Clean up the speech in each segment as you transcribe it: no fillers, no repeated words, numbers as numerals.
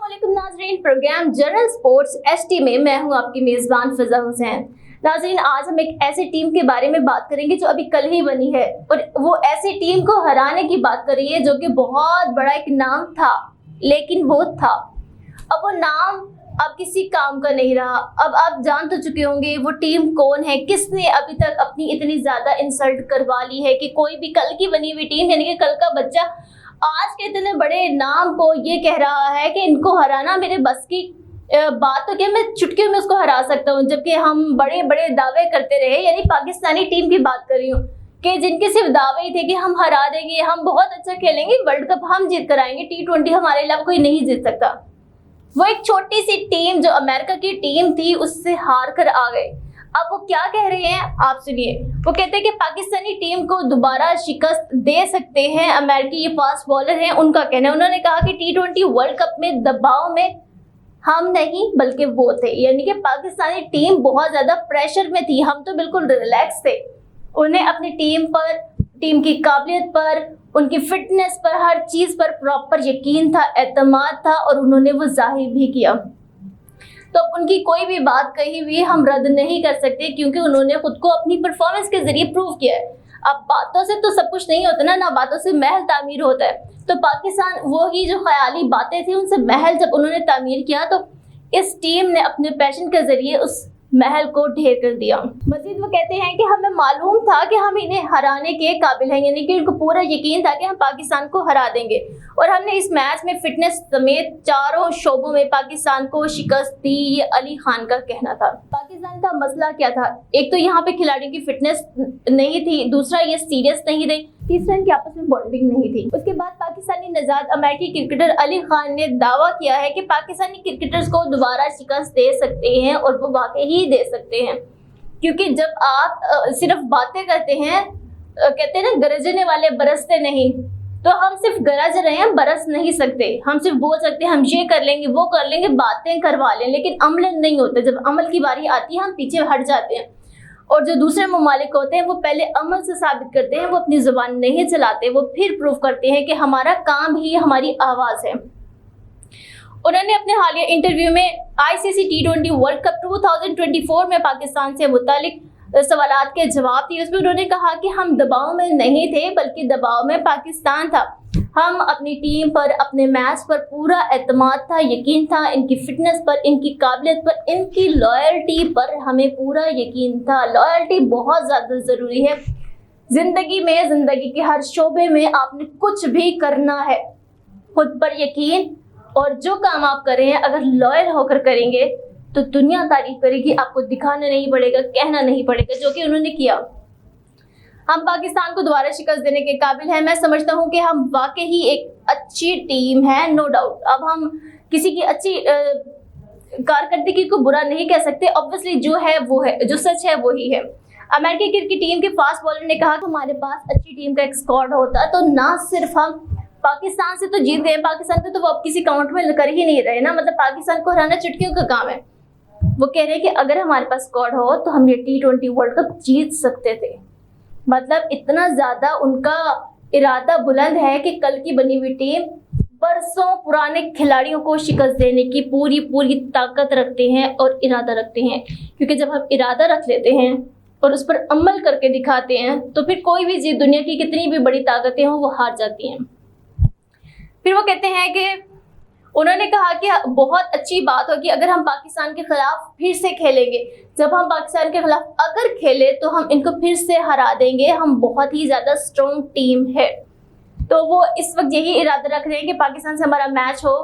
अस्सलामुअलैकुम नाज़रीन, programme general sports ST में मैं हूं आपकी मेज़बान फिजा हुसैन। नाज़रीन, आज हम एक ऐसी टीम के बारे में बात करेंगे जो अभी कल ही बनी है और वो ऐसी टीम को हराने की बात कर रही है जो कि बहुत बड़ा एक नाम था, लेकिन वो था, अब वो नाम अब किसी काम का नहीं रहा। अब आप जान तो चुके होंगे वो टीम कौन है, किसने अभी तक अपनी इतनी ज्यादा इंसल्ट करवा ली है कि कोई भी कल की बनी हुई टीम यानी कि कल का बच्चा आज के इतने बड़े नाम को ये कह रहा है कि इनको हराना मेरे बस की बात तो क्या, मैं चुटकियों में उसको हरा सकता हूँ। जबकि हम बड़े बड़े दावे करते रहे, यानी पाकिस्तानी टीम की बात कर रही हूँ कि जिनके सिर्फ दावे ही थे कि हम हरा देंगे, हम बहुत अच्छा खेलेंगे, वर्ल्ड कप हम जीत कर आएंगे, T20 हमारे अलावा कोई नहीं जीत सकता। वो एक छोटी सी टीम जो अमेरिका की टीम थी उससे हार कर आ गए। अब वो क्या कह रहे हैं आप सुनिए। वो कहते हैं कि पाकिस्तानी टीम को दोबारा शिकस्त दे सकते हैं अमेरिकी ये फास्ट बॉलर हैं, उनका कहना है। उन्होंने कहा कि T20 वर्ल्ड कप में दबाव में हम नहीं बल्कि वो थे, यानी कि पाकिस्तानी टीम बहुत ज्यादा प्रेशर में थी, हम तो बिल्कुल रिलैक्स थे। उन्हें अपनी टीम पर, टीम की काबिलियत पर, उनकी फिटनेस पर, हर चीज पर प्रॉपर यकीन था, एतमाद था और उन्होंने वो जाहिर भी किया। तो अब उनकी कोई भी बात कही हुई हम रद्द नहीं कर सकते क्योंकि उन्होंने खुद को अपनी परफॉर्मेंस के जरिए प्रूव किया है। अब बातों से तो सब कुछ नहीं होता ना बातों से महल तामीर होता है। तो पाकिस्तान वो ही जो ख्याली बातें थी उनसे महल जब उन्होंने तामीर किया तो इस टीम ने अपने पैशन के जरिए उस महल को ढेर कर दिया। मजीद वो कहते हैं कि हमें मालूम था कि हम इन्हें हराने के काबिल हैं, यानी कि उनको पूरा यकीन था कि हम पाकिस्तान को हरा देंगे और हमने इस मैच में फिटनेस समेत चारों शोबों में पाकिस्तान को शिकस्त दी, ये अली खान का कहना था। पाकिस्तान का मसला क्या था, एक तो यहाँ पे खिलाड़ियों की फिटनेस नहीं थी, दूसरा ये सीरियस नहीं थे, तीसरा इनकी आपस में बॉन्डिंग नहीं थी। उसके बाद पाकिस्तानी नजाद अमेरिकी क्रिकेटर अली खान ने दावा किया है कि पाकिस्तानी क्रिकेटर्स को दोबारा शिकस्त दे सकते हैं और वो वाकई ही दे सकते हैं, क्योंकि जब आप सिर्फ बातें करते हैं, कहते हैं ना गरजने वाले बरसते नहीं, तो हम सिर्फ गरज रहे हैं, बरस नहीं सकते। हम सिर्फ बोल सकते हैं हम ये कर लेंगे वो कर लेंगे, बातें करवा लें, लेकिन अमल नहीं होता। जब अमल की बारी आती है हम पीछे हट जाते हैं और जो दूसरे ममालिक होते हैं वो पहले अमल से साबित करते हैं, वो अपनी जुबान नहीं चलाते, वो फिर प्रूव करते हैं कि हमारा काम ही हमारी आवाज़ है। उन्होंने अपने हालिया इंटरव्यू में ICC T20 वर्ल्ड कप 2024 में पाकिस्तान से मुतालिक सवालात के जवाब दिए। उसमें उन्होंने कहा कि हम दबाव में नहीं थे बल्कि दबाव में पाकिस्तान था। हम अपनी टीम पर, अपने मैच पर पूरा एतमाद था, यकीन था, इनकी फिटनेस पर, इनकी काबिलियत पर, इनकी लॉयल्टी पर हमें पूरा यकीन था। लॉयल्टी बहुत ज़्यादा ज़रूरी है ज़िंदगी में, ज़िंदगी के हर शोबे में आपने कुछ भी करना है, खुद पर यकीन, और जो काम आप कर रहे हैं अगर लॉयल होकर करेंगे तो दुनिया तारीफ करेगी, आपको दिखाना नहीं पड़ेगा, कहना नहीं पड़ेगा, जो कि उन्होंने किया। हम पाकिस्तान को दोबारा शिकस्त देने के काबिल हैं। मैं समझता हूं कि हम वाकई ही एक अच्छी टीम है, नो डाउट। अब हम किसी की अच्छी कारकर्दगी को बुरा नहीं कह सकते, ऑब्वियसली जो है वो है, जो सच है वही है। अमेरिकी क्रिकेट टीम के फास्ट बॉलर ने कहा कि हमारे पास अच्छी टीम का एक स्क्वाड होता तो ना सिर्फ हम पाकिस्तान से तो जीत गए, पाकिस्तान को तो वो अब किसी काउंट में कर ही नहीं रहे ना, मतलब पाकिस्तान को हराना चुटकियों का काम है। वो कह रहे हैं कि अगर हमारे पास स्क्वाड हो तो हम ये T20 वर्ल्ड कप जीत सकते थे। मतलब इतना ज़्यादा उनका इरादा बुलंद है कि कल की बनी हुई टीम बरसों पुराने खिलाड़ियों को शिकस्त देने की पूरी ताकत रखते हैं और इरादा रखते हैं, क्योंकि जब हम इरादा रख लेते हैं और उस पर अमल करके दिखाते हैं तो फिर कोई भी चीज़, दुनिया की कितनी भी बड़ी ताकतें हों, वो हार जाती हैं। फिर वो कहते हैं कि उन्होंने कहा कि बहुत अच्छी बात हो कि अगर हम पाकिस्तान के खिलाफ फिर से खेलेंगे, जब हम पाकिस्तान के खिलाफ अगर खेले तो हम इनको फिर से हरा देंगे, हम बहुत ही ज़्यादा स्ट्रॉन्ग टीम है। तो वो इस वक्त यही इरादा रख रहे हैं कि पाकिस्तान से हमारा मैच हो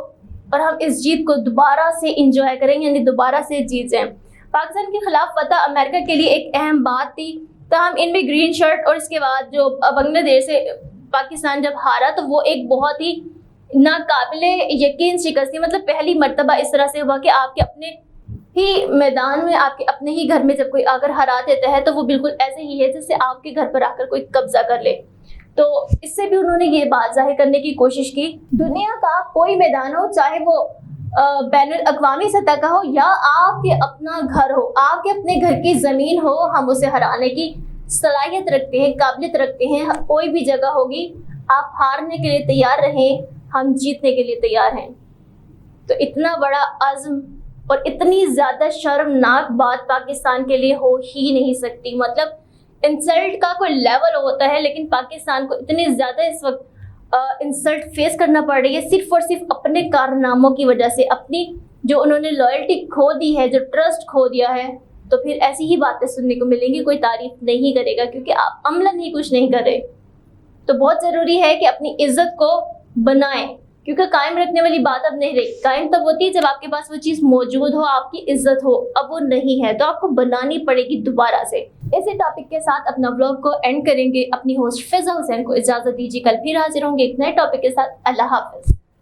और हम इस जीत को दोबारा से इंजॉय करेंगे, यानी दोबारा से जीत जाएं। पाकिस्तान के खिलाफ फतह अमेरिका के लिए एक अहम बात थी, तो हम इनमें ग्रीन शर्ट, और इसके बाद जो बांग्लादेश से पाकिस्तान जब हारा तो वो एक बहुत ही नाकाबिले यकीन शिकस्त थी। मतलब पहली मर्तबा इस तरह से हुआ कि आपके अपने ही मैदान में, आपके अपने ही घर में जब कोई आकर हरा देता है तो वो बिल्कुल ऐसे ही है जैसे आपके घर पर आकर कोई कब्जा कर ले। तो इससे भी उन्होंने ये बात जाहिर करने की कोशिश की, दुनिया का कोई मैदान हो, चाहे वो बैनुल अक़वामी सतह का हो या आपके अपना घर हो, आपके अपने घर की ज़मीन हो, हम उसे हराने की सलाहियत रखते हैं, काबिलियत रखते हैं। कोई भी जगह होगी, आप हारने के लिए तैयार रहें, हम जीतने के लिए तैयार हैं। तो تو اتنا بڑا عزم اور اتنی زیادہ شرمناک بات پاکستان کے لیے ہو ہی نہیں سکتی. مطلب انسلٹ کا کوئی لیول ہوتا ہے لیکن پاکستان کو اتنی زیادہ اس وقت انسلٹ فیس کرنا پڑ رہی ہے صرف اور صرف اپنے کارناموں کی وجہ سے. اپنی جو انہوں نے لائلٹی کھو دی ہے, جو ٹرسٹ کھو دیا ہے, تو پھر ایسی ہی باتیں سننے کو ملیں گی. کوئی تعریف نہیں کرے گا کیونکہ آپ عملاً ہی کچھ نہیں کر رہے. تو بہت ضروری ہے کہ اپنی عزت کو بنائیں, کیونکہ قائم رکھنے والی بات اب نہیں رہی. قائم تب ہوتی ہے جب آپ کے پاس وہ چیز موجود ہو, آپ کی عزت ہو. اب وہ نہیں ہے تو آپ کو بنانی پڑے گی دوبارہ سے. اسی ٹاپک کے ساتھ اپنا ولاگ کو اینڈ کریں گے. اپنی ہوسٹ فضا حسین کو اجازت دیجیے, کل پھر حاضر ہوں گے ایک نئے ٹاپک کے ساتھ. اللہ حافظ.